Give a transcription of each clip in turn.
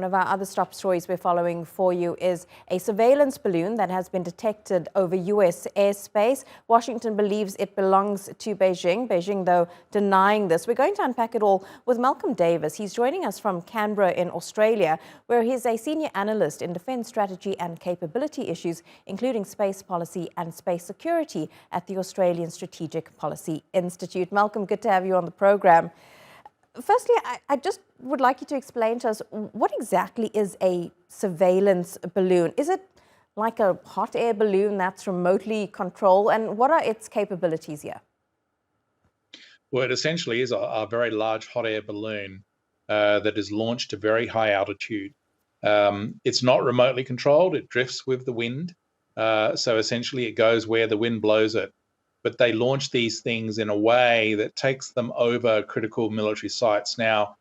One of our other top stories we're following for you is a surveillance balloon that has been detected over U.S. airspace. Washington believes it belongs to Beijing. Beijing, though, denying this. We're going to unpack it all with Malcolm Davis. He's joining us from Canberra in Australia, where he's a senior analyst in defence strategy and capability issues, including space policy and space security at the Australian Strategic Policy Institute. Malcolm, good to have you on the program. Firstly, I just would like you to explain to us, what exactly is a surveillance balloon? Is it like a hot air balloon that's remotely controlled, and what are its capabilities here? Well, it essentially is a very large hot air balloon that is launched to very high altitude. It's not remotely controlled, it drifts with the wind. So essentially it goes where the wind blows it. But they launch these things in a way that takes them over critical military sites. Now,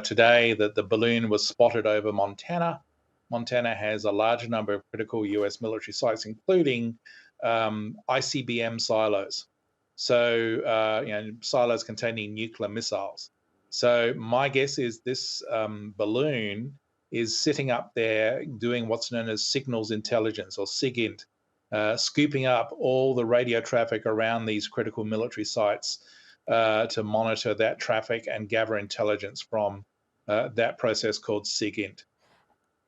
today, the balloon was spotted over Montana. Montana has a large number of critical US military sites, including ICBM silos. So, silos containing nuclear missiles. So my guess is this balloon is sitting up there doing what's known as signals intelligence, or SIGINT, scooping up all the radio traffic around these critical military sites to monitor that traffic and gather intelligence from that process called SIGINT.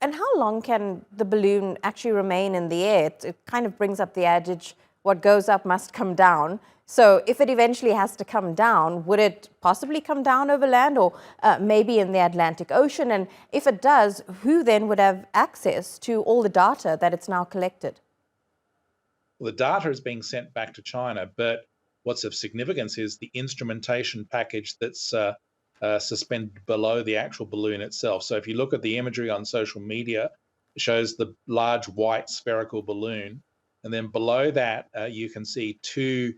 And how long can the balloon actually remain in the air? It kind of brings up the adage, what goes up must come down. So if it eventually has to come down, would it possibly come down over land, or maybe in the Atlantic Ocean? And if it does, who then would have access to all the data that it's now collected? Well, the data is being sent back to China, but what's of significance is the instrumentation package that's suspended below the actual balloon itself. So if you look at the imagery on social media, it shows the large white spherical balloon. And then below that, you can see two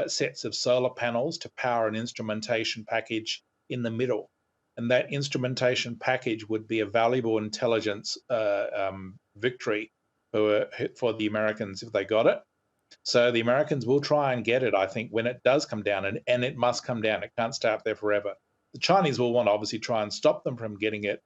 sets of solar panels to power an instrumentation package in the middle. And that instrumentation package would be a valuable intelligence victory for the Americans if they got it. So the Americans will try and get it, I think, when it does come down, and it must come down. It can't stay up there forever. The Chinese will want to obviously try and stop them from getting it,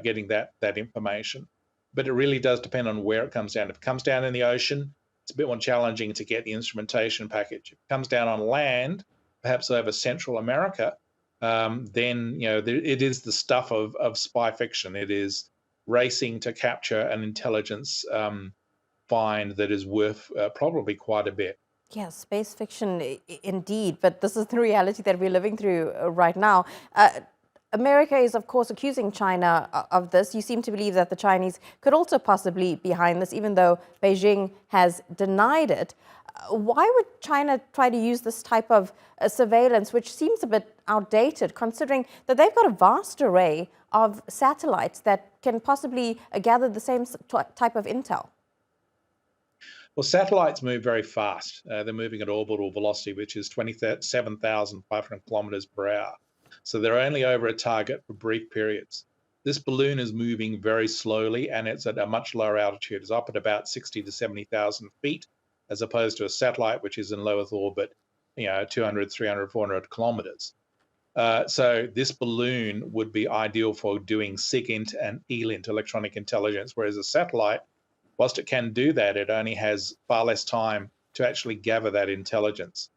getting that information. But it really does depend on where it comes down. If it comes down in the ocean, it's a bit more challenging to get the instrumentation package. If it comes down on land, perhaps over Central America, then it is the stuff of spy fiction. It is racing to capture an intelligence find that is worth probably quite a bit. Yes, space fiction indeed, but this is the reality that we're living through right now. America is, of course, accusing China of this. You seem to believe that the Chinese could also possibly be behind this, even though Beijing has denied it. Why would China try to use this type of surveillance, which seems a bit outdated, considering that they've got a vast array of satellites that can possibly gather the same type of intel? Well, satellites move very fast. They're moving at orbital velocity, which is 27,500 kilometers per hour. So they're only over a target for brief periods. This balloon is moving very slowly, and it's at a much lower altitude. It's up at about 60 to 70,000 feet, as opposed to a satellite, which is in low Earth orbit, 200, 300, 400 kilometers. So this balloon would be ideal for doing SIGINT and ELINT, electronic intelligence, whereas a satellite, whilst it can do that, it only has far less time to actually gather that intelligence.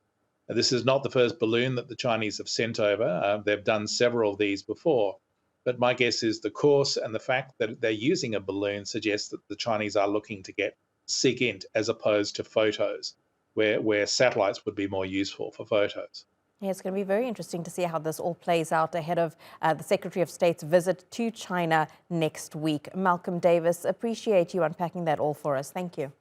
This is not the first balloon that the Chinese have sent over. They've done several of these before. But my guess is the course and the fact that they're using a balloon suggests that the Chinese are looking to get SIGINT as opposed to photos, where satellites would be more useful for photos. Yeah, it's going to be very interesting to see how this all plays out ahead of the Secretary of State's visit to China next week. Malcolm Davis, appreciate you unpacking that all for us. Thank you.